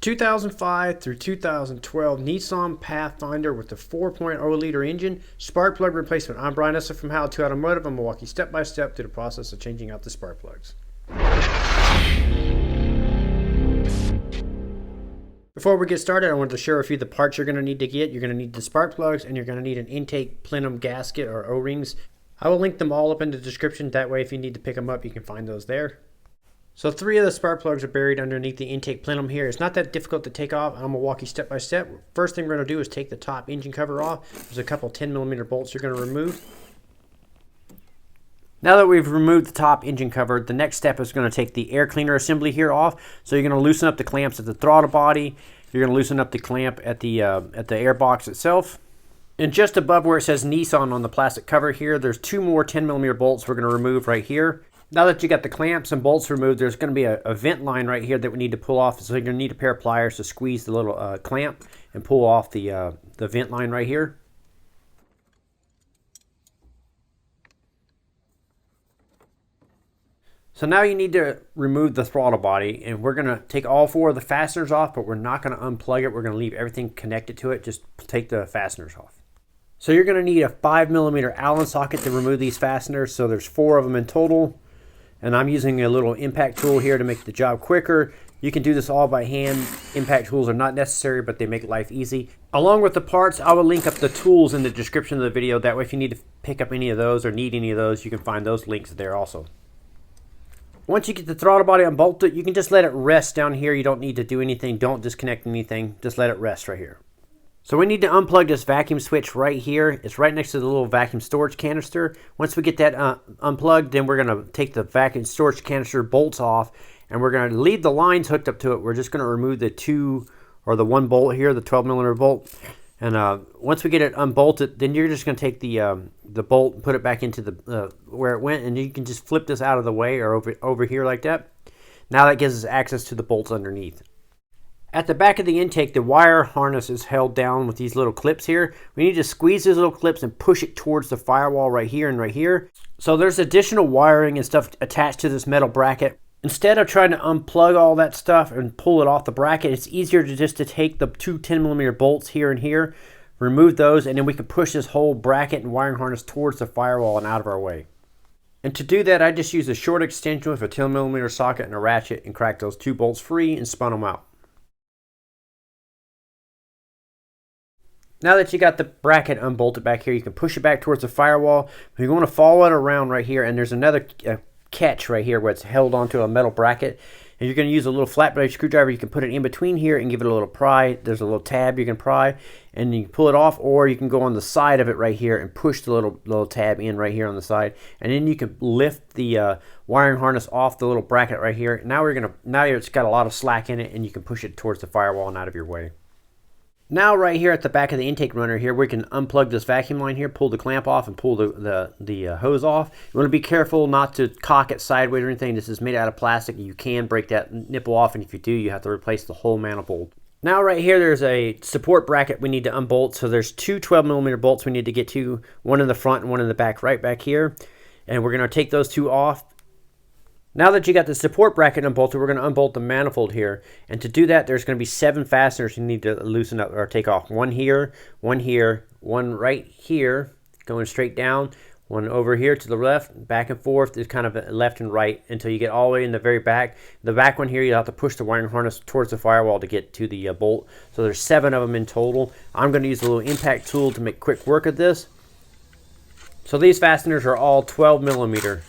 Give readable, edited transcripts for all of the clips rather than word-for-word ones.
2005 through 2012 Nissan Pathfinder with the 4.0 liter engine, spark plug replacement. I'm Brian Eslick from How to Automotive. I'm going to walk you step by step through the process of changing out the spark plugs. Before we get started, I wanted to share with you the parts you're going to need to get. You're going to need the spark plugs, and you're going to need an intake plenum gasket or O-rings. I will link them all up in the description. That way, if you need to pick them up, you can find those there. So 3 of the spark plugs are buried underneath the intake plenum here. It's not that difficult to take off. I'm going to walk you step by step. First thing we're going to do is take the top engine cover off. There's a couple 10mm bolts you're going to remove. Now that we've removed the top engine cover, the next step is going to take the air cleaner assembly here off. So you're going to loosen up the clamps at the throttle body. You're going to loosen up the clamp at the air box itself. And just above where it says Nissan on the plastic cover here, there's 2 more 10mm bolts we're going to remove right here. Now that you got the clamps and bolts removed, there's going to be a vent line right here that we need to pull off. So you're going to need a pair of pliers to squeeze the little clamp and pull off the vent line right here. So now you need to remove the throttle body, and we're going to take all 4 of the fasteners off, but we're not going to unplug it. We're going to leave everything connected to it. Just take the fasteners off. So you're going to need a 5mm Allen socket to remove these fasteners. So there's 4 of them in total. And I'm using a little impact tool here to make the job quicker. You can do this all by hand. Impact tools are not necessary, but they make life easy. Along with the parts, I will link up the tools in the description of the video. That way, if you need to pick up any of those or need any of those, you can find those links there also. Once you get the throttle body unbolted, you can just let it rest down here. You don't need to do anything. Don't disconnect anything. Just let it rest right here. So we need to unplug this vacuum switch right here. It's right next to the little vacuum storage canister. Once we get that unplugged, then we're going to take the vacuum storage canister bolts off, and we're going to leave the lines hooked up to it. We're just going to remove the 2 or the 1 bolt here, the 12mm bolt. And once we get it unbolted, then you're just going to take the bolt and put it back into the where it went, and you can just flip this out of the way or over here like that. Now that gives us access to the bolts underneath. At the back of the intake, the wire harness is held down with these little clips here. We need to squeeze these little clips and push it towards the firewall right here and right here. So there's additional wiring and stuff attached to this metal bracket. Instead of trying to unplug all that stuff and pull it off the bracket, it's easier to just take the 2 10mm bolts here and here, remove those, and then we can push this whole bracket and wiring harness towards the firewall and out of our way. And to do that, I just used a short extension with a 10mm socket and a ratchet and cracked those 2 bolts free and spun them out. Now that you got the bracket unbolted back here, you can push it back towards the firewall. You're going to follow it around right here, and there's another catch right here where it's held onto a metal bracket. And you're going to use a little flat blade screwdriver. You can put it in between here and give it a little pry. There's a little tab you can pry, and you can pull it off, or you can go on the side of it right here and push the little tab in right here on the side, and then you can lift the wiring harness off the little bracket right here. Now it's got a lot of slack in it, and you can push it towards the firewall and out of your way. Now right here at the back of the intake runner here, we can unplug this vacuum line here, pull the clamp off, and pull the hose off. You want to be careful not to cock it sideways or anything. This is made out of plastic. You can break that nipple off, and if you do, you have to replace the whole manifold. Now right here, there's a support bracket we need to unbolt. So there's 2 12mm bolts we need to get to, one in the front and one in the back, right back here. And we're going to take those 2 off. Now that you got the support bracket unbolted, we're going to unbolt the manifold here. And to do that, there's going to be 7 fasteners you need to loosen up or take off. 1 here, 1 right here, going straight down, 1 over here to the left, back and forth. It's kind of left and right until you get all the way in the very back. The back one here, you have to push the wiring harness towards the firewall to get to the bolt. So there's 7 of them in total. I'm going to use a little impact tool to make quick work of this. So these fasteners are all 12mm.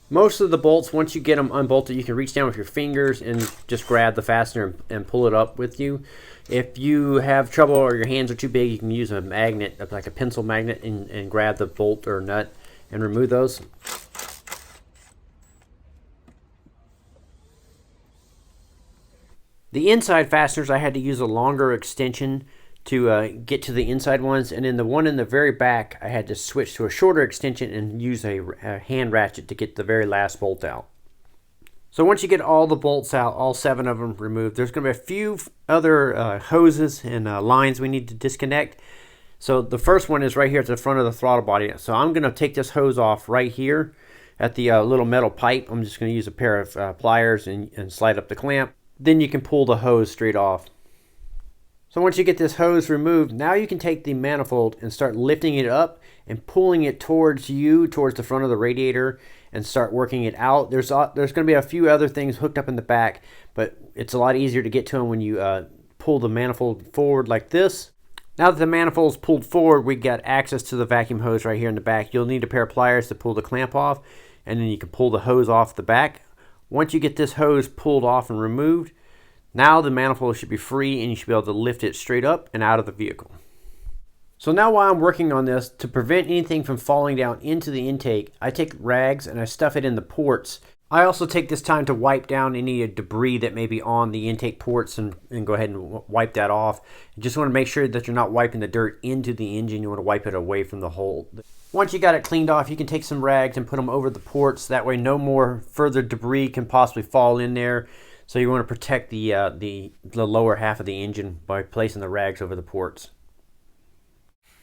Most of the bolts, once you get them unbolted, you can reach down with your fingers and just grab the fastener and pull it up with you. If you have trouble or your hands are too big, you can use a magnet, like a pencil magnet, and grab the bolt or nut and remove those. The inside fasteners, I had to use a longer extension to get to the inside ones, and then the one in the very back, I had to switch to a shorter extension and use a hand ratchet to get the very last bolt out. So once you get all the bolts out, all 7 of them removed, there's going to be a few other hoses and lines we need to disconnect. So the first one is right here at the front of the throttle body. So I'm going to take this hose off right here at the little metal pipe. I'm just going to use a pair of pliers and slide up the clamp. then you can pull the hose straight off. So once you get this hose removed, now you can take the manifold and start lifting it up and pulling it towards you, towards the front of the radiator, and start working it out. There's going to be a few other things hooked up in the back, but it's a lot easier to get to them when you pull the manifold forward like this. Now that the manifold is pulled forward, we got access to the vacuum hose right here in the back. You'll need a pair of pliers to pull the clamp off, and then you can pull the hose off the back. Once you get this hose pulled off and removed, now the manifold should be free and you should be able to lift it straight up and out of the vehicle. So now while I'm working on this, to prevent anything from falling down into the intake, I take rags and I stuff it in the ports. I also take this time to wipe down any debris that may be on the intake ports and go ahead and wipe that off. You just want to make sure that you're not wiping the dirt into the engine. You want to wipe it away from the hole. Once you got it cleaned off, you can take some rags and put them over the ports. That way no more further debris can possibly fall in there. So you want to protect the lower half of the engine by placing the rags over the ports.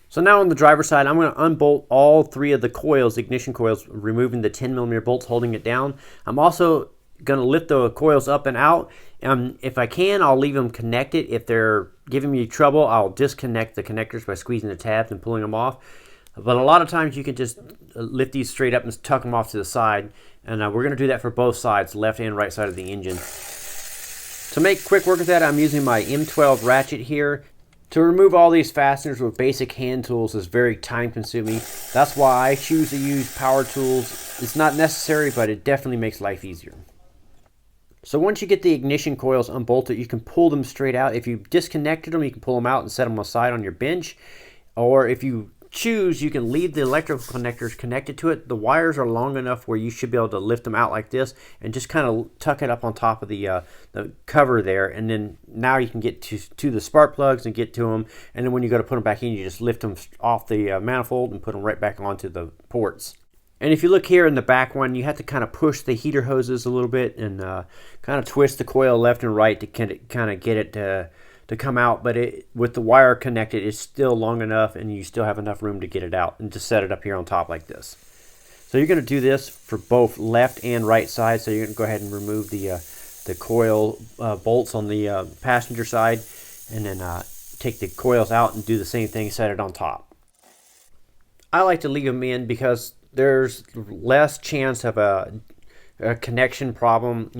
So now on the driver's side, I'm going to unbolt all three of the coils, ignition coils, removing the 10mm bolts holding it down. I'm also going to lift the coils up and out. If I can, I'll leave them connected. If they're giving me trouble, I'll disconnect the connectors by squeezing the tabs and pulling them off. But a lot of times you can just lift these straight up and tuck them off to the side. And we're going to do that for both sides, left and right side of the engine. To make quick work of that, I'm using my M12 ratchet here. To remove all these fasteners with basic hand tools is very time consuming. That's why I choose to use power tools. It's not necessary, but it definitely makes life easier. So once you get the ignition coils unbolted, you can pull them straight out. If you disconnected them, you can pull them out and set them aside on your bench. Or if you choose, you can leave the electrical connectors connected to it. The wires are long enough where you should be able to lift them out like this and just kind of tuck it up on top of the cover there, and then now you can get to the spark plugs and get to them, and then when you go to put them back in, you just lift them off the manifold and put them right back onto the ports. And if you look here in the back one, you have to kind of push the heater hoses a little bit and kind of twist the coil left and right to kind of get it to come out, but with the wire connected, it's still long enough and you still have enough room to get it out and just set it up here on top like this. So you're going to do this for both left and right side. So you're going to go ahead and remove the coil bolts on the passenger side, and then take the coils out and do the same thing, set it on top. I like to leave them in because there's less chance of a connection problem,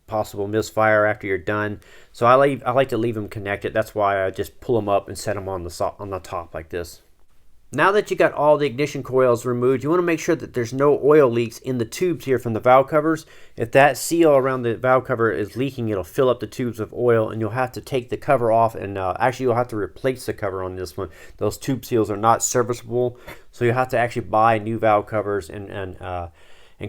possible misfire after you're done. So I like to leave them connected. That's why I just pull them up and set them on the top like this. Now that you got all the ignition coils removed, you want to make sure that there's no oil leaks in the tubes here from the valve covers. If that seal around the valve cover is leaking, it'll fill up the tubes with oil, and you'll have to take the cover off, and actually you'll have to replace the cover on this one. Those tube seals are not serviceable, so you'll have to actually buy new valve covers and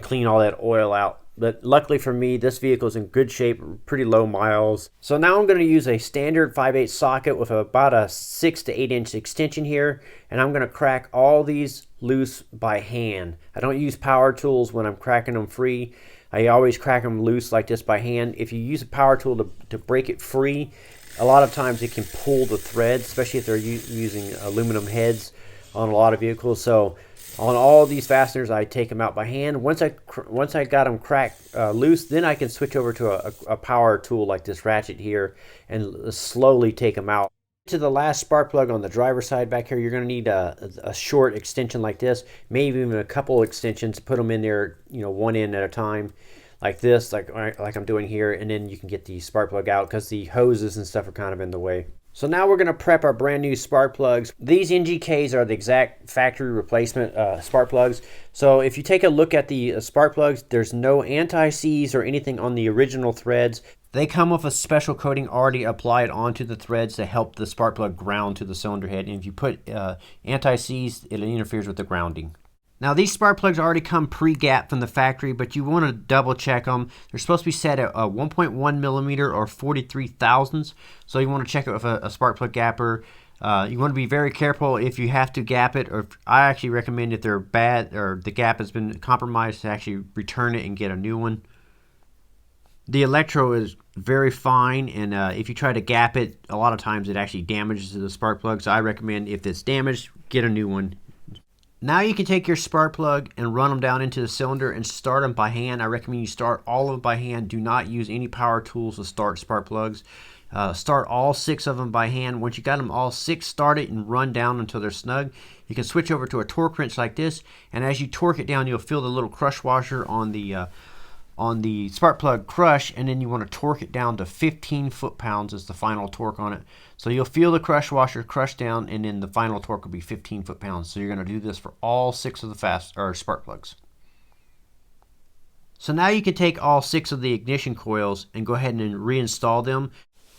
clean all that oil out. But luckily for me, this vehicle is in good shape, pretty low miles. So now I'm going to use a standard 5/8 socket with about a 6 to 8 inch extension here, and I'm going to crack all these loose by hand. I don't use power tools when I'm cracking them free. I always crack them loose like this by hand. If you use a power tool to break it free, a lot of times it can pull the threads, especially if they're using aluminum heads on a lot of vehicles. So on all these fasteners, I take them out by hand. Once I got them cracked loose, then I can switch over to a power tool like this ratchet here and slowly take them out. To the last spark plug on the driver's side back here, you're going to need a short extension like this, maybe even a couple extensions. Put them in there, one end at a time, like this, like I'm doing here, and then you can get the spark plug out because the hoses and stuff are kind of in the way. So now we're going to prep our brand new spark plugs. These NGKs are the exact factory replacement spark plugs. So if you take a look at the spark plugs, there's no anti-seize or anything on the original threads. They come with a special coating already applied onto the threads to help the spark plug ground to the cylinder head. And if you put anti-seize, it interferes with the grounding. Now these spark plugs already come pre-gapped from the factory, but you want to double check them. They're supposed to be set at 1.1 millimeter or 43 thousandths. So you want to check it with a spark plug gapper. You want to be very careful if you have to gap it, or I actually recommend if they're bad or the gap has been compromised to actually return it and get a new one. The electro is very fine, and if you try to gap it, a lot of times it actually damages the spark plug. So I recommend if it's damaged, get a new one. Now you can take your spark plug and run them down into the cylinder and start them by hand. I recommend you start all of them by hand. Do not use any power tools to start spark plugs. Start all 6 of them by hand. Once you got them all 6 started and run down until they're snug, you can switch over to a torque wrench like this, and as you torque it down, you'll feel the little crush washer on the spark plug crush, and then you want to torque it down to 15 foot-pounds is the final torque on it. So you'll feel the crush washer crush down, and then the final torque will be 15 foot-pounds. So you're going to do this for all 6 of the spark plugs. So now you can take all 6 of the ignition coils and go ahead and reinstall them.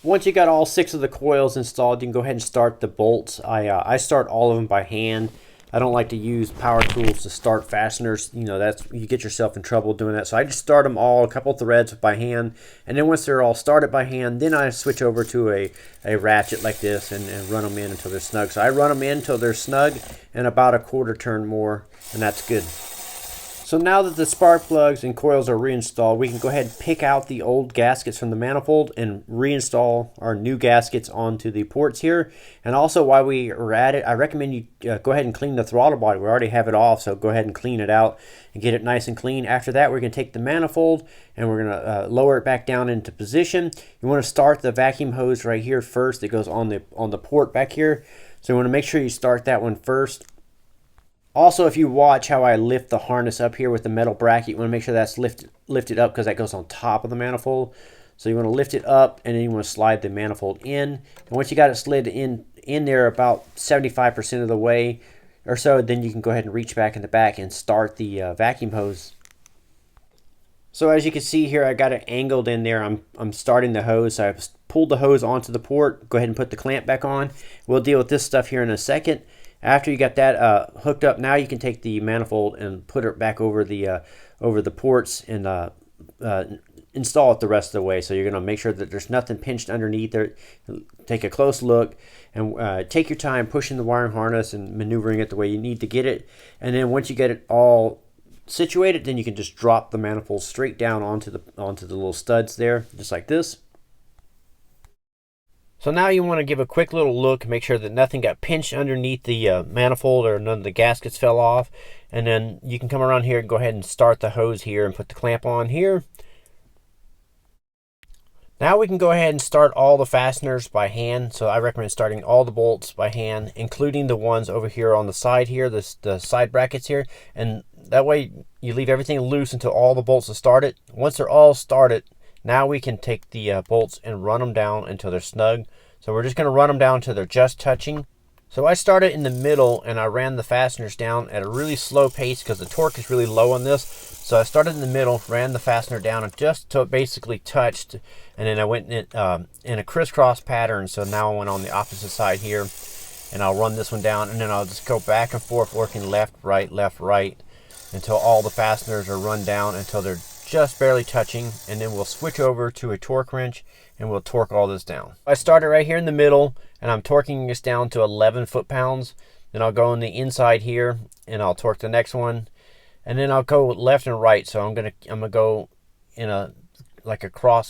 Once you got all 6 of the coils installed, you can go ahead and start the bolts. I start all of them by hand. I don't like to use power tools to start fasteners. You know, you get yourself in trouble doing that. So I just start them all, a couple threads by hand, and then once they're all started by hand, then I switch over to a ratchet like this and run them in until they're snug. So I run them in until they're snug and about a quarter turn more, and that's good. So now that the spark plugs and coils are reinstalled, we can go ahead and pick out the old gaskets from the manifold and reinstall our new gaskets onto the ports here. And also, while we are at it, I recommend you go ahead and clean the throttle body. We already have it off, so go ahead and clean it out and get it nice and clean. After that, we're going to take the manifold and we're going to lower it back down into position. You want to start the vacuum hose right here first. It goes on the port back here. So you want to make sure you start that one first. Also, if you watch how I lift the harness up here with the metal bracket, you want to make sure that's lifted up because that goes on top of the manifold. So you want to lift it up, and then you want to slide the manifold in. And once you got it slid in there about 75% of the way or so, then you can go ahead and reach back in the back and start the vacuum hose. So as you can see here, I got it angled in there. I'm starting the hose. So I've pulled the hose onto the port. Go ahead and put the clamp back on. We'll deal with this stuff here in a second. After you got that hooked up, now you can take the manifold and put it back over the ports and install it the rest of the way. So you're going to make sure that there's nothing pinched underneath there. Take a close look and take your time pushing the wiring harness and maneuvering it the way you need to get it. And then once you get it all situated, then you can just drop the manifold straight down onto the little studs there, just like this. So now you want to give a quick little look, make sure that nothing got pinched underneath the manifold or none of the gaskets fell off. And then you can come around here and go ahead and start the hose here and put the clamp on here. Now we can go ahead and start all the fasteners by hand. So I recommend starting all the bolts by hand, including the ones over here on the side here, the side brackets here. And that way you leave everything loose until all the bolts are started. Once they're all started, now we can take the bolts and run them down until they're snug. So we're just going to run them down until they're just touching. So I started in the middle and I ran the fasteners down at a really slow pace because the torque is really low on this. So I started in the middle, ran the fastener down and just until it basically touched. And then I went in a crisscross pattern. So now I went on the opposite side here and I'll run this one down. And then I'll just go back and forth working left, right, until all the fasteners are run down until they're just barely touching, and then we'll switch over to a torque wrench and we'll torque all this down. I started right here in the middle and I'm torquing this down to 11 foot-pounds. Then I'll go on the inside here and I'll torque the next one, and then I'll go left and right. So I'm gonna go in a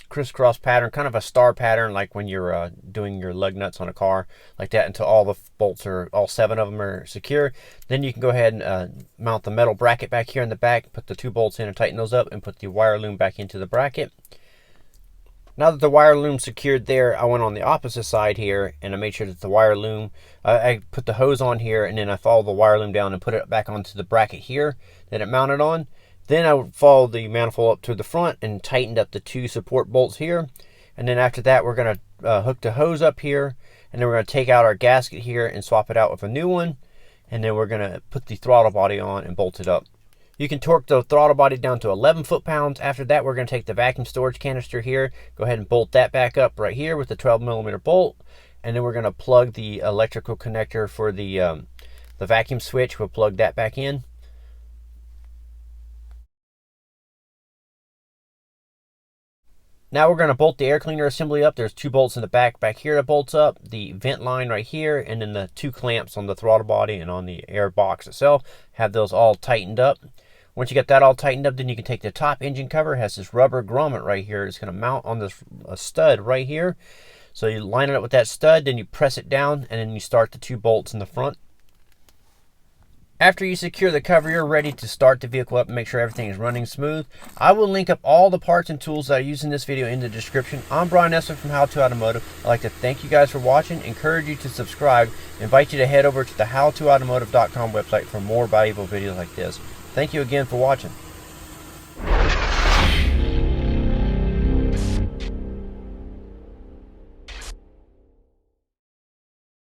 crisscross pattern, kind of a star pattern, like when you're doing your lug nuts on a car, like that, until all the bolts are, all 7 of them are secure. Then you can go ahead and mount the metal bracket back here in the back, put the 2 bolts in and tighten those up, and put the wire loom back into the bracket. Now that the wire loom's secured there, I went on the opposite side here and I made sure that the wire loom, I put the hose on here, and then I followed the wire loom down and put it back onto the bracket here that it mounted on. Then I would follow the manifold up to the front and tightened up the 2 support bolts here. And then after that, we're going to hook the hose up here. And then we're going to take out our gasket here and swap it out with a new one. And then we're going to put the throttle body on and bolt it up. You can torque the throttle body down to 11 foot-pounds. After that, we're going to take the vacuum storage canister here. Go ahead and bolt that back up right here with the 12mm bolt. And then we're going to plug the electrical connector for the vacuum switch. We'll plug that back in. Now we're going to bolt the air cleaner assembly up. There's 2 bolts in the back here that bolts up, the vent line right here, and then the 2 clamps on the throttle body and on the air box itself. Have those all tightened up. Once you get that all tightened up, then you can take the top engine cover. It has this rubber grommet right here. It's going to mount on this stud right here. So you line it up with that stud, then you press it down, and then you start the 2 bolts in the front. After you secure the cover, you're ready to start the vehicle up and make sure everything is running smooth. I will link up all the parts and tools that I use in this video in the description. I'm Brian Eslick from How to Automotive. I'd like to thank you guys for watching, encourage you to subscribe, invite you to head over to the howtoautomotive.com website for more valuable videos like this. Thank you again for watching.